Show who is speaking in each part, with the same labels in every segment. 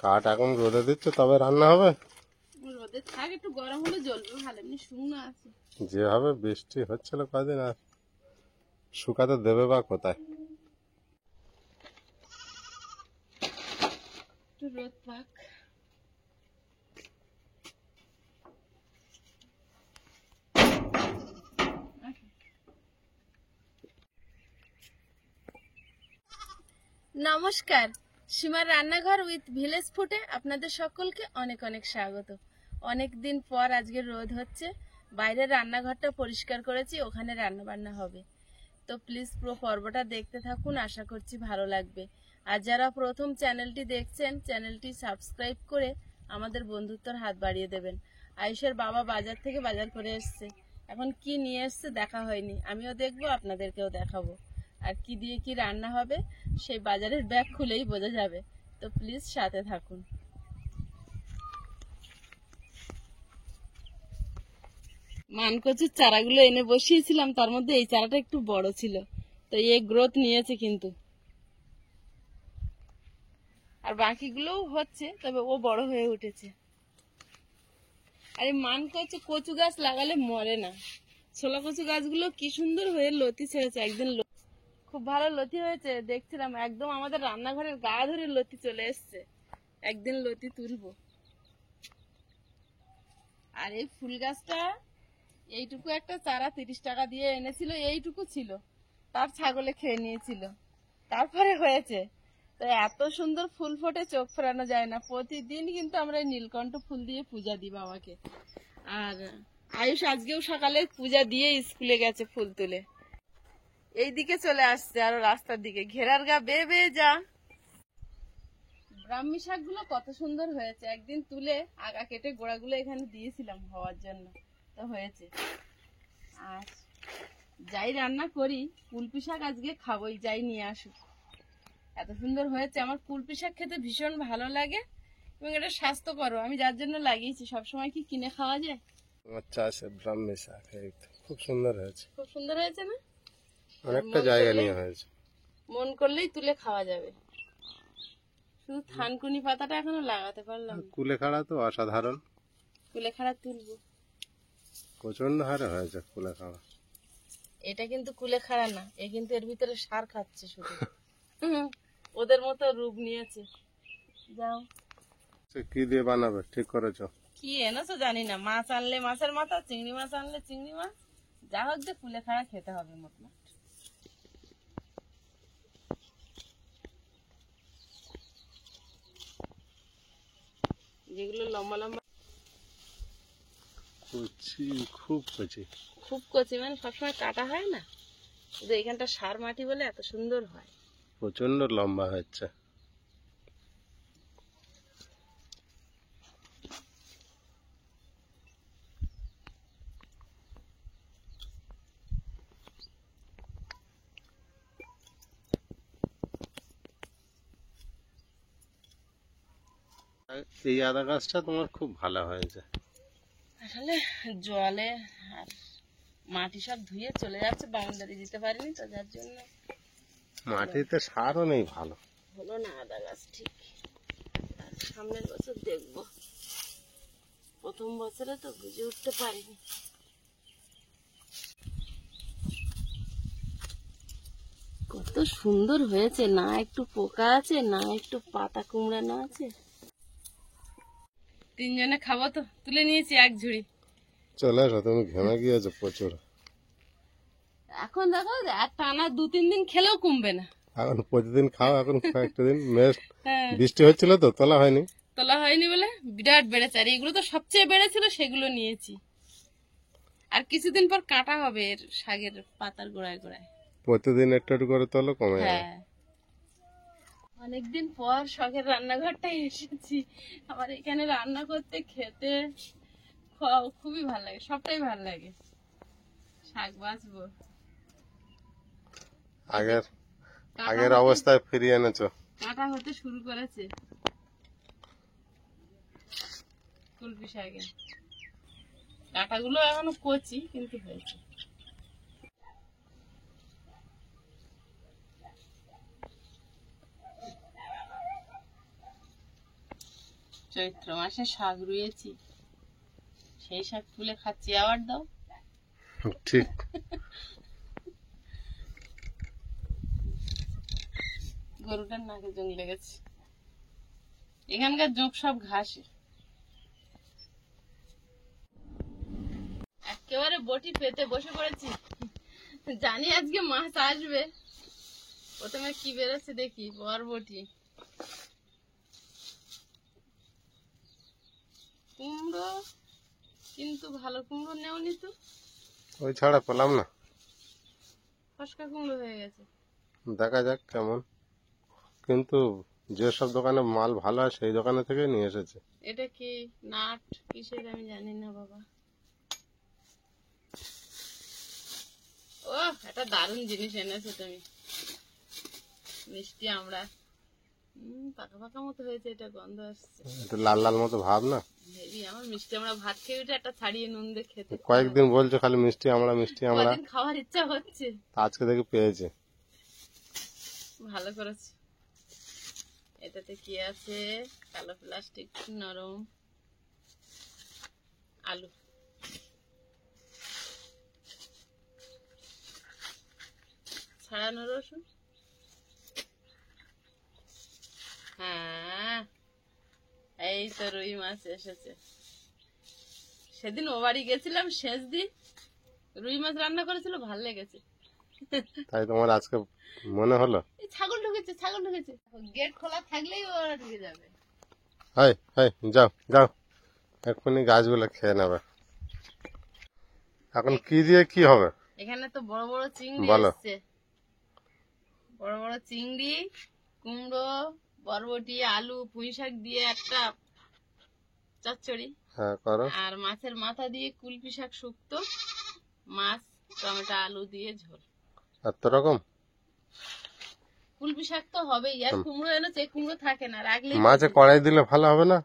Speaker 1: কাঠ এখন রোদে দিচ্ছে তবে রান্না হবে।
Speaker 2: রোদে থাক, একটু গরম হলে জ্বলবে ভালো, এমনি শুকনো আছে।
Speaker 1: যেভাবে বৃষ্টি হচ্ছিল কদিন, আর শুকাতে দেবে বা কোথায়?
Speaker 2: একটু রোদ পাক। নমস্কার, সীমার রান্নাঘর উইথ ভিলেজ ফুডে আপনাদের সকলকে অনেক অনেক স্বাগত। অনেক দিন পর আজকে রোদ হচ্ছে, বাইরের রান্নাঘরটা পরিষ্কার করেছি, ওখানে রান্না বান্না হবে। তো প্লিজ পুরো পর্বটা দেখতে থাকুন, আশা করছি ভালো লাগবে। আর যারা প্রথম চ্যানেলটি দেখছেন, চ্যানেলটি সাবস্ক্রাইব করে আমাদের বন্ধুত্বর হাত বাড়িয়ে দেবেন। আয়ুষের বাবা বাজার থেকে বাজার করে এসছে, এখন কি নিয়ে এসছে দেখা হয়নি, আমিও দেখবো আপনাদেরকেও দেখাবো। আর কি দিয়ে কি রান্না হবে সেই বাজারের ব্যাগ খুলেই বোঝা যাবে। তো প্লিজ সাথে থাকুন। মানকচুর চারাগুলো এনে বসিয়েছিলাম, তার মধ্যে এই চারাটা একটু বড় ছিল, তো এই গ্রোথ নিয়েছে কিন্তু, আর বাকিগুলোও হচ্ছে, তবে ও বড় হয়ে উঠেছে। আর এই মানকচু কচু গাছ লাগালে মরে না। ছোলা কচু গাছগুলো কি সুন্দর হয়ে লতি ছেড়েছে, একদিন খুব ভালো লতি হয়েছে দেখছিলাম, একদম আমাদের রান্নাঘরের গা ধরে লতি চলে এসছে। একদিন লতি তুলবো। আর এই ফুল গাছটা এইটুকু একটা চারা 30 টাকা দিয়ে এনেছিল, এইটুকু ছিল, তার ছাগলে খেয়ে নিয়েছিল, তারপরে হয়েছে। তো এত সুন্দর ফুল ফোটে, চোখ ফেরানো যায় না। প্রতিদিন কিন্তু আমরা এই নীলকণ্ঠ ফুল দিয়ে পূজা দিই বাবাকে। আর আয়ুষ আজকেও সকালে পূজা দিয়ে স্কুলে গেছে ফুল তুলে, এই দিকে চলে আসছে, আরো রাস্তার দিকে ঘেরার গা বেয়ে বেয়ে যা। ব্রাহ্মী শাকগুলো কত সুন্দর হয়েছে, একদিন তুলে আগা কেটে গোড়াগুলো এখানে দিয়েছিলাম হওয়ার জন্য, তো হয়েছে। আর যাই রান্না করি, কুলপি শাক আজকে খাবোই, যাই নিয়ে আসুক। এত সুন্দর হয়েছে, আমার কুলপি শাক খেতে ভীষণ ভালো লাগে এবং এটা স্বাস্থ্যকর, আমি যার জন্য লাগিয়েছি। সবসময় কি কিনে খাওয়া যায়?
Speaker 1: আমার চাষে ব্রাহ্মী শাক খুব সুন্দর হয়েছে,
Speaker 2: খুব সুন্দর হয়েছে না?
Speaker 1: অনেকটা জায়গা নিয়ে হয়েছে।
Speaker 2: মন করলেই তুলে খাওয়া যাবে, শুধু থানকুনি পাতাটা এখনো লাগাতে পারলাম না।
Speaker 1: কুলেখাড়া তো অসাধারণ,
Speaker 2: কুলেখাড়া তুলবো,
Speaker 1: প্রচন্ড হারে হয়েছে কুলেখাড়া।
Speaker 2: এটা কিন্তু কুলেখাড়া না, এ কিন্তু এর ভিতরে সার খাচ্ছে শুধু। ওদের মতো রূপ নিয়েছে। যাও,
Speaker 1: কি দিয়ে বানাবে ঠিক করেছো?
Speaker 2: কি এনেছো জানি না, মাছ আনলে মাছের মাথা, চিংড়ি মাছ আনলে চিংড়ি মাছ, যা হোক যে কুলেখাড়া খেতে হবে মোটমাট। যেগুলো লম্বা লম্বা,
Speaker 1: কচি, খুব কচি।
Speaker 2: খুব কচি মানে সবসময় কাটা হয় না, শুধু এখানটা সার মাটি বলে এত সুন্দর হয়।
Speaker 1: প্রচন্ড লম্বা হচ্ছে। এই আদা গাছটা তোমার খুব ভালো হয়েছে।
Speaker 2: আসলে জলে আর মাটি সব ধুয়ে চলে যাচ্ছে, বাউন্ডারি দিতে পারিনি তো, যার জন্য
Speaker 1: মাটিতে সারও নেই ভালো,
Speaker 2: হলো না আদা গাছ ঠিক। আর সামনের বছর দেখবো, প্রথম বছরে তো বুঝে উঠতে পারিনি। কত সুন্দর হয়েছে, না একটু পোকা আছে, না একটু পাতা কুমড়ানো আছে। তিনজনে খাবো তো, তুলে নিয়েছি এক ঝুড়ি।
Speaker 1: চলে এসো, তুমি ঘেমে গিয়েছো প্রচুর।
Speaker 2: এখন দেখো টানা 2-3 দিন খেলেও কমবে না।
Speaker 1: এখন প্রতিদিন খাও, এখন কয়েকটা দিন মেশ।
Speaker 2: হ্যাঁ,
Speaker 1: বৃষ্টি হচ্ছিল তো তোলা হয়নি।
Speaker 2: তোলা হয়নি বলে বিরাট বেড়েছে, আর এগুলো তো সবচেয়ে বেড়েছিল, সেগুলো নিয়েছি। আর কিছুদিন পর কাটা হবে এর শাকের পাতার গোড়ায় গোড়ায়।
Speaker 1: প্রতিদিন একটু একটু করে তোলো, কমে যাবে।
Speaker 2: হ্যাঁ, অনেকদিন পর শখের রান্নাঘরটাই এসেছি। আমার এখানে রান্না করতে, খেতে খুবই ভালো লাগে, সবটাই ভালো লাগে। শাক বাঁচবো,
Speaker 1: আগের অবস্থায় ফিরিয়ে এনেছো।
Speaker 2: কাটা হতে শুরু করেছে কুলপি শাকে, কাটাগুলো এখনো কচি কিন্তু হয়েছে। চৈত্র মাসে শাক রুয়েছি, সেই শাক তুলে খাচ্ছি। আবার দাও।
Speaker 1: ঠিক।
Speaker 2: গরুটার নাকে জং লেগেছে। এখানকার জোঁক সব ঘাসে। একেবারে বটি পেতে বসে পড়েছি। জানি আজকে মাছ আসবে। প্রথমে কি বেরোচ্ছে দেখি। বরবটি, কুমড়ো, কিন্তু ভালো কুমড়ো নেওনি তো।
Speaker 1: ওই ছাড়া পেলাম না।
Speaker 2: ফসকা কুমড়ো হয়ে গেছে।
Speaker 1: দেখা যাক কেমন, কিন্তু যেসব দোকানে মাল ভালো হয় সেই দোকানে থেকে নিয়ে এসেছে।
Speaker 2: এটা কি নাট কিসের আমি জানি না বাবা। ও, একটা দারুণ জিনিস এনেছো তুমি। মিষ্টি আমরা। পাকা পাকা মতো হয়েছে, এটা গন্ধ আসছে।
Speaker 1: একটু লাল লাল মতো ভাব না।
Speaker 2: হেবি। আমার মিষ্টি আমরা ভাত খেয়ে উঠে একটা ছাড়িয়ে নুন দিয়ে খেতে।
Speaker 1: কয়েকদিন বলছো খালি মিষ্টি আমরা মিষ্টি আমরা,
Speaker 2: কদিন খাওয়ার ইচ্ছা হচ্ছে।
Speaker 1: আজকে দেখি পেয়েছে।
Speaker 2: ভালো করেছে। এটাতে কি আছে? কালো প্লাস্টিক, নরম আলু, ছাড়ানো রসুন। হ্যাঁ, এই তো রুই মাছ এসেছে। সেদিন ও বাড়ি গেছিলাম, শেষ দিন রুই মাছ রান্না করেছিল, ভাল লেগেছে।
Speaker 1: তাই তোমার আজকে মনে হলো?
Speaker 2: এই ছাগল ঢুকেছে, ছাগল ঢুকেছে। গেট খোলা থাকলেই ওরা ঢুকে যাবে।
Speaker 1: হাই হাই, যাও যাও, এক্ষুনি গাছগুলো খেয়ে নেবে। এখন কি দিয়ে কি হবে?
Speaker 2: এখানে তো বড় বড় চিংড়ি
Speaker 1: বলো।
Speaker 2: এসছে। বড় বড় চিংড়ি, কুমড়ো, বরবটি, আলু, পুঁই শাক দিয়ে একটা চচ্চড়ি।
Speaker 1: হ্যাঁ করো।
Speaker 2: আর মাছের মাথা দিয়ে কুলপি শাক শুক্তো, মাছ, টমেটো, আলু দিয়ে ঝোল।
Speaker 1: এত রকম?
Speaker 2: কুলপি শাক তো হবেই। আর কুমড়ো এনেছে, কুমড়ো থাকে না, রাখলেই
Speaker 1: মাছে কড়াই দিলে ভালো হবে না?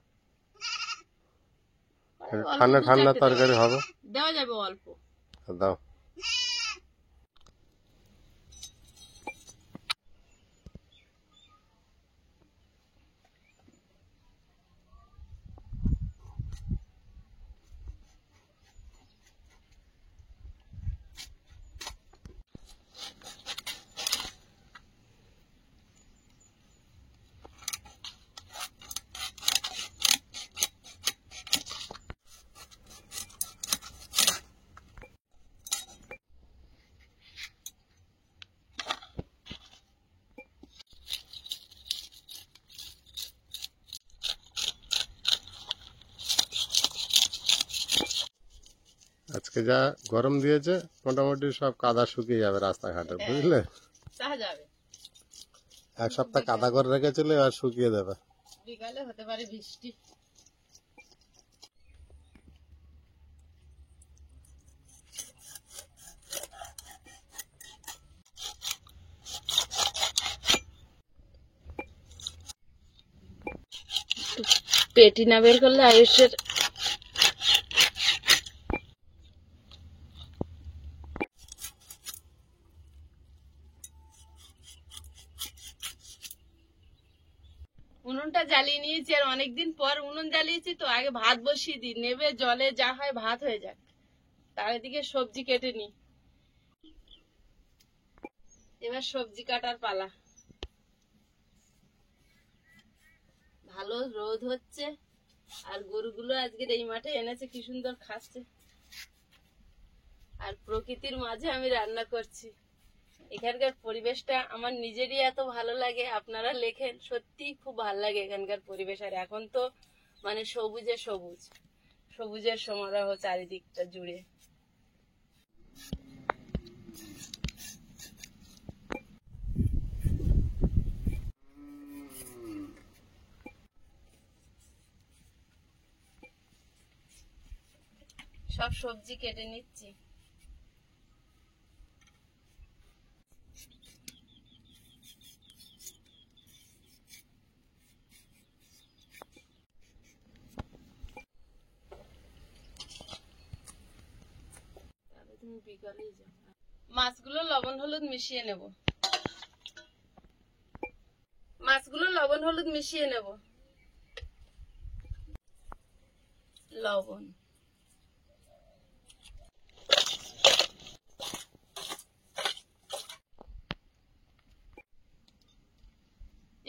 Speaker 2: অল্প
Speaker 1: ঠান্ডা
Speaker 2: দু
Speaker 1: ঠান্ডা
Speaker 2: চারটে
Speaker 1: তরকারি হবে।
Speaker 2: দেওয়া যাবে অল্প।
Speaker 1: দাও। আজকে যা গরম দিয়েছে মোটামুটি সব কাদা শুকিয়ে যাবে রাস্তাঘাটে, বুঝলে?
Speaker 2: তা যাবে।
Speaker 1: এক সপ্তাহ কাদা করে রেখেছিল, আর শুকিয়ে দেবে।
Speaker 2: বিকালে হতে পারে বৃষ্টি। পেটি না বের করলে আয়ুষের উনুনটা জ্বালিয়ে নিয়েছি। আর অনেকদিন পর উনুন জ্বালিয়েছি তো। আগে ভাত বসিয়ে দিই, নেবে জলে যা হয় ভাত হয়ে যাক, তার এদিকে সবজি কেটে নি। এবার সবজি কাটার পালা। ভালো রোদ হচ্ছে, আর গরুগুলো আজকের এই মাঠে এনেছে, কি সুন্দর খাচ্ছে। আর প্রকৃতির মাঝে আমি রান্না করছি। এখানকার পরিবেশটা আমার নিজেরই এত ভালো লাগে। আপনারা লেখেন, সত্যি খুব ভালো লাগে এখানকার পরিবেশ। আর এখন তো মানে সবুজে সবুজ, সবুজের সমারোহ চারিদিকটা জুড়ে। সব সবজি কেটে নিচ্ছি। মাছগুলো লবণ হলুদ মিশিয়ে নেব। মাছগুলো লবণ হলুদ মিশিয়ে নেব। লবণ,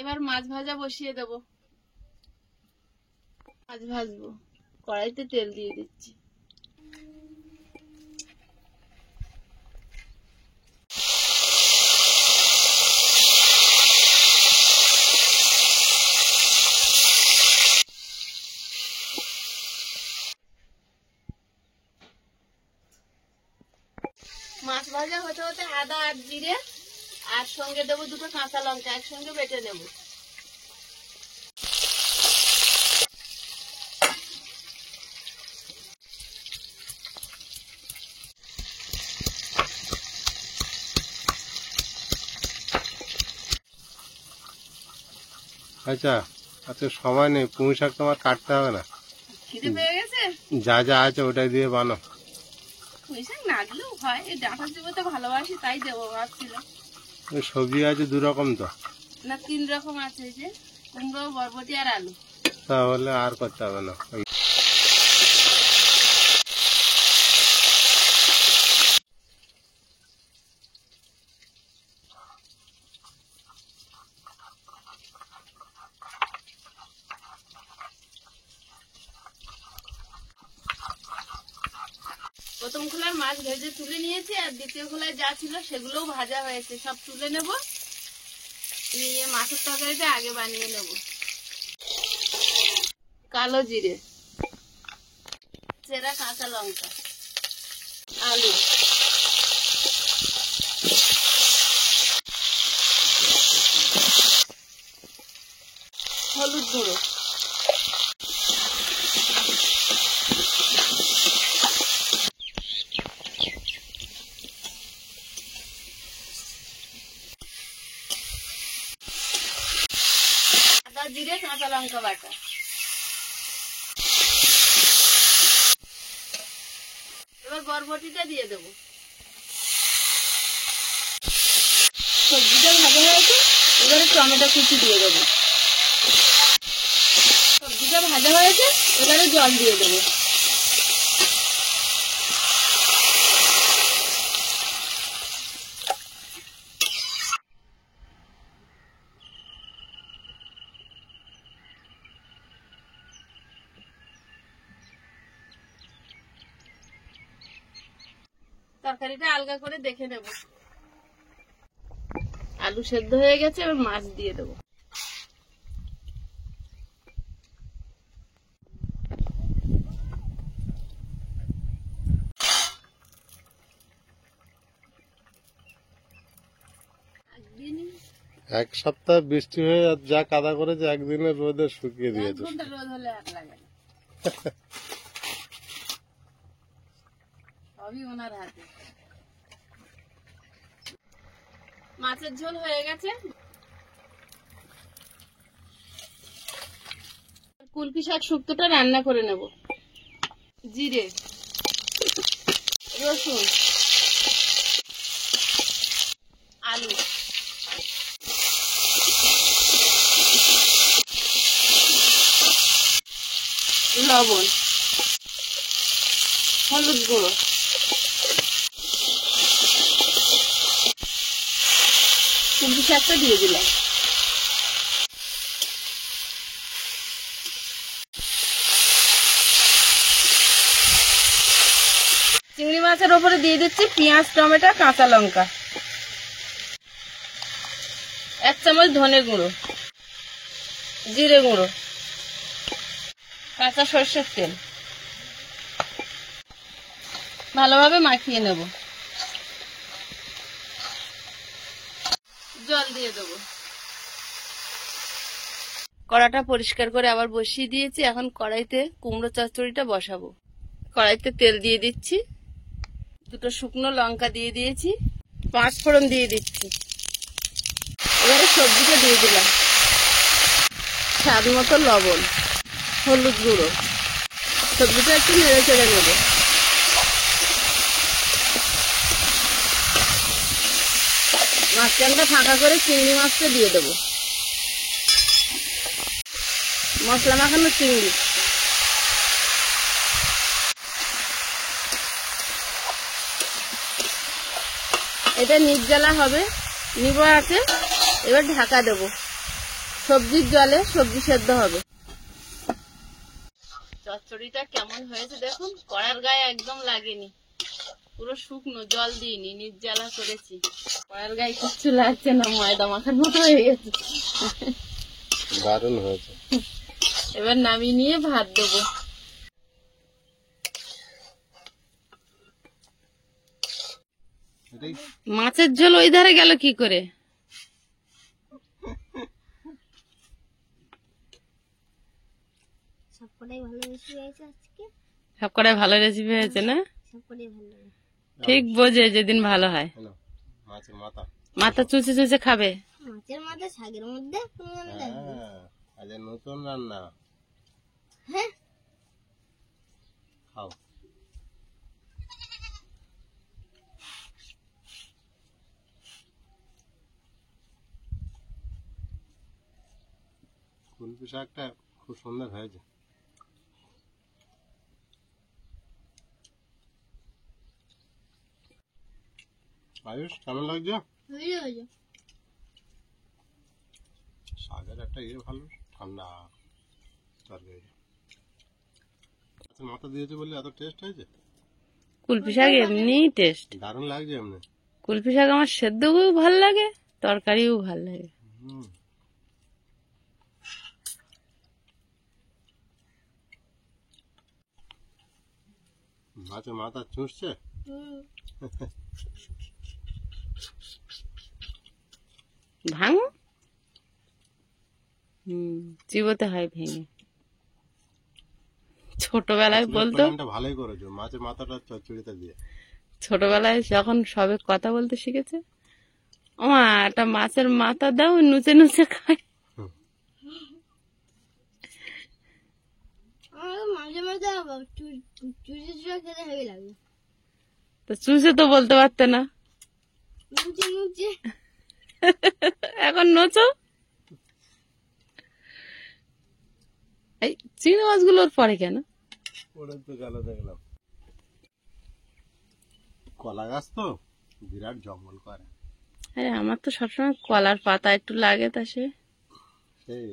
Speaker 2: এবার মাছ ভাজা বসিয়ে দেব। মাছ ভাজবো, কড়াইতে তেল দিয়ে দিচ্ছি। মাছ ভাজা হতে হতে আদা আর জিরে আর সঙ্গে দেবো দুটো কাঁচা লঙ্কা একসঙ্গে বেটে নেব।
Speaker 1: আচ্ছা আচ্ছা, সময় নেই, পুঁই শাক তোমার কাটতে হবে না,
Speaker 2: খিদে পেয়ে গেছে?
Speaker 1: যা যা আছে ওটাই দিয়ে বানো।
Speaker 2: পুঁই শাক না দিলেও হয়, এই ডাঁটা চিবোতে ভালোবাসি তাই দেবো ভাবছিলাম।
Speaker 1: ওই সবজি আছে 2 রকম তো,
Speaker 2: না 3 রকম আছে, যে কুমড়ো, বরবটি আর আলু।
Speaker 1: তাহলে আর করতে হবে না।
Speaker 2: প্রথম খোলার মাছ ভেজে তুলে নিয়েছি, আর দ্বিতীয় খোলায় যা ছিল সেগুলোও ভাজা হয়েছে, সব তুলে নেব, নিয়ে মাছের তরকারিটা আগে বানিয়ে নেব। কালো জিরে, চেরা কাঁচা লঙ্কা, আলু, হলুদ গুঁড়ো, আদা জিরে কাঁচা লঙ্কা বাটা। এবার বরবটিটা দিয়ে দেবো। সবজিটা ভাজা হয়েছে, এবারে টমেটো কুচি দিয়ে দেবো। সবজিটা ভাজা হয়েছে, এবারে জল দিয়ে দেবো। তরকারিটা আলগা করে দেখে নেব। আলু সেদ্ধ হয়ে গেছে, এবার মাছ দিয়ে দেবো।
Speaker 1: এক সপ্তাহ বৃষ্টি হয়ে যা কাদা করেছে, একদিনের রোদে শুকিয়ে
Speaker 2: 1
Speaker 1: দিয়েছে।
Speaker 2: ঘন্টা রোদ হলে আর লাগে না, সবই ওনার হাতে। মাছের ঝোল হয়ে গেছে, কুলপি শাক শুক্তোটা রান্না করে নেব। জিরে, রসুন, আলু, লবণ, হলুদ গুঁড়ো, কুলপি শাকটা দিয়ে দিলাম। চিংড়ি মাছের ওপরে দিয়ে দিচ্ছি পেঁয়াজ, টমেটো, কাঁচা লঙ্কা, 1 চামচ ধনে গুঁড়ো, জিরে গুঁড়ো, কাঁচা সরষের তেল, ভালোভাবে মাখিয়ে নেব। জল দিয়ে দেবো। কড়াটা পরিষ্কার করে আবার বসিয়ে দিয়েছি, এখন কড়াইতে কুমড়ো চচ্চড়িটা বসাবো। কড়াইতে তেল দিয়ে দিচ্ছি, 2 শুকনো লঙ্কা দিয়ে দিয়েছি, 5 ফোড়ন দিয়ে দিচ্ছি। এবারে সবজিটা দিয়ে দিলাম, স্বাদ মতো লবণ, হলুদ গুঁড়ো, সবজিটা একটু নেড়ে চেড়ে নেব। মাঝখানটা ফাঁকা করে চিংড়ি মাছটা দিয়ে দেবো। মশলা মাখানো চিংড়ি, এটা নির্জলা হবে, নিবো আছে। এবার ঢাকা দেবো, সবজির জলে সবজি সেদ্ধ হবে। চচ্চড়িটা কেমন হয়েছে দেখুন, কড়ার গায়ে একদম লাগেনি, পুরো শুকনো, জল দিইনি, নির্জলা করেছি। কড়ার গায়ে কিচ্ছু লাগছে না, ময়দা মাখার মতো হয়ে গেছে।
Speaker 1: দারুণ হয়েছে।
Speaker 2: এবার নামিয়ে নিয়ে ভাত দেবো।
Speaker 1: এটাই
Speaker 2: মাছের ঝোল ওই ধারে গেল কি করে?
Speaker 3: সবকটাই ভালো রেসিপি হয়েছে আজকে,
Speaker 2: সব কটাই ভালো রেসিপি হয়েছে না?
Speaker 3: সবকটাই ভালো লাগে।
Speaker 2: ঠিক বোঝে যেদিন ভালো হয়।
Speaker 1: হ্যালো, মাছের মাথা।
Speaker 2: মাথা চুচে চুচে খাবে।
Speaker 3: মাছের মাথা শাকের মধ্যে কোনো গানে লাগবে।
Speaker 1: হ্যাঁ, আজ নতুন রান্না।
Speaker 3: হ্যাঁ,
Speaker 1: খাও। কুলপি শাকটা খুব সুন্দর হয়েছে। আয়ুষ, কেমন লাগছে?
Speaker 3: হয়ে হয়েছে।
Speaker 1: শাকের একটা ভালো ঠান্ডা তরকারি। মাথা দিয়েছে বলে এত টেস্ট হয়েছে।
Speaker 2: কুলপি শাক এমনি টেস্ট।
Speaker 1: দারুণ লাগছে এমনি।
Speaker 2: কুলপি শাক আমার সেদ্ধও ভাল লাগে, তরকারিও ভাল লাগে।
Speaker 1: হুম। মাছের মাথা চুষছে।
Speaker 2: ভাঙো, চিবোতে হয় ভেঙে। ছোটবেলায় বলতো,
Speaker 1: প্ল্যানটা ভালোই করেছো, মাছের মাথাটা চচ্চড়িতে দিয়ে।
Speaker 2: ছোটবেলায় যখন সবে কথা বলতে শিখেছে, ওমা একটা মাছের মাথা দাও, নুচে নুচে খায়।
Speaker 3: আমার মাঝে মাঝে চুষে চুষে খেতে হেভি লাগে।
Speaker 2: তো চুষে তো বলতে পারতে না,
Speaker 3: মুচে মুচে।
Speaker 2: এখন নোচো। এই চিংড়ি মাছগুলোর পরে কেন?
Speaker 1: ওরা তো গেল দেখলাম। কলা গাছ তো বিরাট জঙ্গল করে।
Speaker 2: আরে আমার তো সবসময় কলার পাতা একটু লাগে, তা সে
Speaker 1: সেই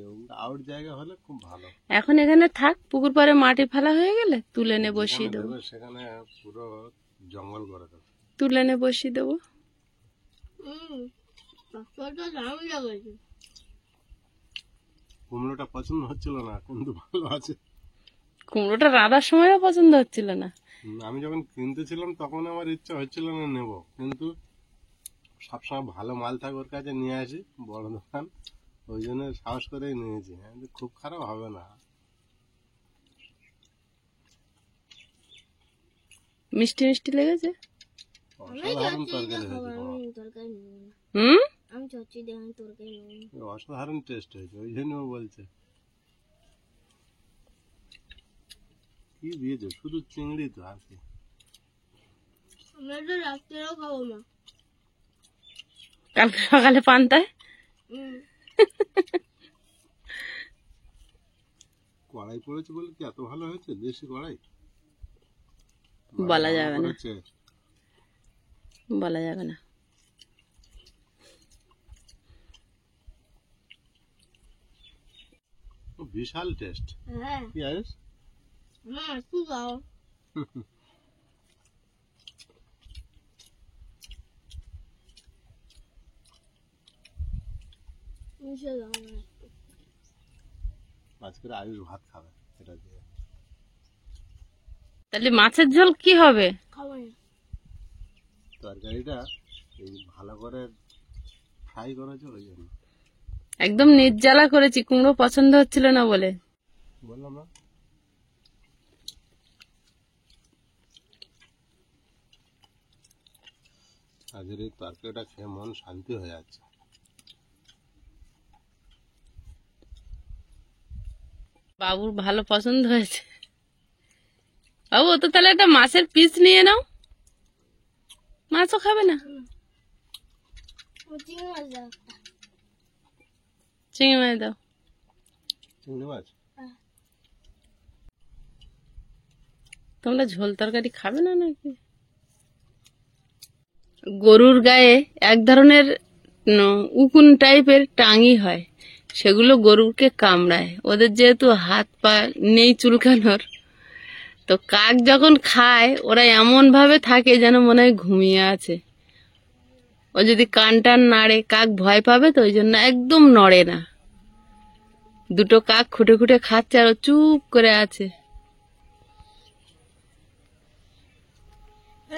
Speaker 1: আউট জায়গা হলে খুব ভালো।
Speaker 2: এখন এখানে থাক, পুকুর পাড়ে মাটি ফেলা হয়ে গেলে তুলে এনে বসিয়ে
Speaker 1: যেখানে
Speaker 2: দেবো।
Speaker 1: দেবে সেখানে পুরো জঙ্গল করে দেবে।
Speaker 2: তুলে এনে বসিয়ে দেবো।
Speaker 3: চচ্চড়িটা দারুণ লাগছে।
Speaker 1: কুমড়োটা পছন্দ হচ্ছিল না, কিন্তু ভালো আছে।
Speaker 2: কুমড়োটা রাঁধার সময়ও পছন্দ হচ্ছিল না।
Speaker 1: আমি যখন কিনতেছিলাম তখন আমার ইচ্ছা হচ্ছিল না নেব, কিন্তু সবসময় ভালো মাল থাকে ওর কাছে নিয়ে আসি, বড় দোকান, ওই জন্য সাহস করেই নিয়েছি। খুব খারাপ হবে না।
Speaker 2: মিষ্টি মিষ্টি লেগেছে।
Speaker 1: অসাধারণ তরকারি হয়েছে।
Speaker 3: আমি তরকারি নেব না,
Speaker 2: হুম,
Speaker 3: আমি চচ্চড়ি দিয়ে আমি তরকারি নেব না।
Speaker 1: অসাধারণ টেস্ট হয়েছে, ওই জন্য ও বলছে। কি দিয়েছে? শুধু চিংড়ি তো, আর কি?
Speaker 3: আমরা তো রাত্রেও খাবো না।
Speaker 2: কালকে সকালে পান্তায়
Speaker 1: কড়াই পড়েছে বলে কি এত ভালো হয়েছে? দেশি কড়াই
Speaker 2: বলা যাবে না,
Speaker 1: পড়েছে।
Speaker 2: বলা যাবে না।
Speaker 1: বিশাল টেস্ট।
Speaker 3: হ্যাঁ,
Speaker 1: কি আয়ুষ?
Speaker 3: না একটু দাও। মিশে দাও না একটু।
Speaker 1: আজকের আয়ুষ ভাত খাবে এটা দিয়ে।
Speaker 2: তাহলে মাছের ঝোল কি হবে?
Speaker 3: খাবো না।
Speaker 1: তরকারিটা এই ভালো করে ফ্রাই করেছে ওই জন্য।
Speaker 2: একদম নির্জলা করেছি, কুমড়ো পছন্দ হচ্ছিল না বলে।
Speaker 1: বললাম না, আজকের এই তরকারিটা খেয়ে মন শান্তি হয়ে যাচ্ছে।
Speaker 2: বাবুর ভালো পছন্দ হয়েছে। বাবু তো তাহলে একটা মাছের পিস নিয়ে নাও, মাছও খাবে না।
Speaker 3: চিংড়ি মাছ দাও একটা।
Speaker 2: চিংড়ি মাছ দাও।
Speaker 1: চিংড়ি মাছ
Speaker 2: তোমরা ঝোল তরকারি খাবে না নাকি? গরুর গায়ে এক ধরনের উকুন টাইপের টাঙি হয়, সেগুলো গরুকে কামড়ায়। ওদের যেহেতু হাত পা নেই চুলকানোর, তো কাক যখন খায় ওরা এমন ভাবে থাকে যেন মনে হয় ঘুমিয়ে আছে। ও যদি কান টান নাড়ে কাক ভয় পাবে, তো ওই জন্য একদম নড়ে না। দুটো কাক খুঁটে খুঁটে খাচ্ছে আর ও চুপ করে আছে।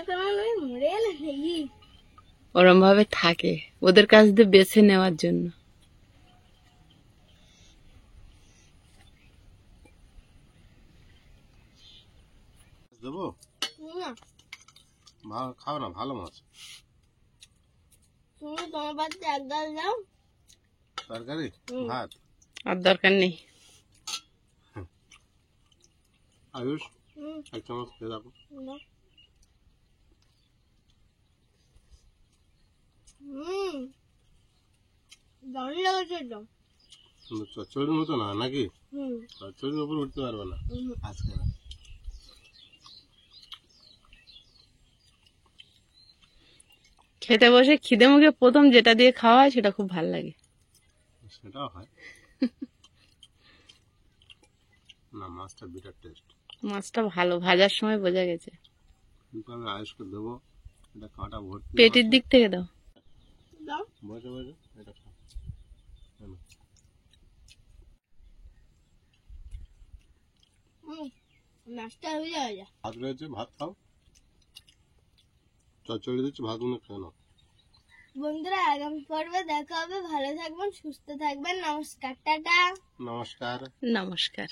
Speaker 3: তোমার ওই মরে এলে নাকি?
Speaker 2: ওরম ভাবে থাকে ওদের কাছ দিয়ে বেছে নেওয়ার জন্য।
Speaker 1: দেবো?
Speaker 3: না,
Speaker 1: ভালো খাও না, ভালো মাছ।
Speaker 3: তুমি তোমার বাড়িতে এক গাল দাও।
Speaker 1: তরকারি ভাত
Speaker 2: আর দরকার নেই।
Speaker 1: আয়ুষ
Speaker 3: হুম,
Speaker 1: এক চামচ খেয়ে রাখো।
Speaker 3: দাও। হুম, দারুণ লেগেছে তো।
Speaker 1: কিন্তু চচ্চড়ির মতো না নাকি?
Speaker 3: হুম,
Speaker 1: চচ্চড়ির উপর উঠতে পারবে না
Speaker 3: হুম।
Speaker 1: আজকে না।
Speaker 2: খেতে বসে খিদে মুখে প্রথম যেটা দিয়ে খাওয়া হয় সেটা খুব ভালো লাগে।
Speaker 1: সেটাও হয় না, মাছটা বিটার টেস্ট।
Speaker 2: মাছটা ভালো, ভাজার সময় বোঝা গেছে।
Speaker 1: কিন্তু আমি আয়ুষকে দেবো, এটা কাঁটা ভর্তি
Speaker 2: পেটের
Speaker 1: মাছ।
Speaker 2: দিক থেকে দাও।
Speaker 3: দাও।
Speaker 1: বসে বসে এটা খাও। কেন?
Speaker 3: হুম, মাছটা হয়ে যাবে।
Speaker 1: ভাত রয়েছে, ভাত খাও। চচ্চড়ি দিচ্ছি, ভাতগুলো খেয়ে নাও।
Speaker 3: বন্ধুরা, আগামী পর্বে দেখা হবে। ভালো থাকবেন, সুস্থ থাকবেন। নমস্কার, টাটা।
Speaker 1: নমস্কার।
Speaker 2: নমস্কার।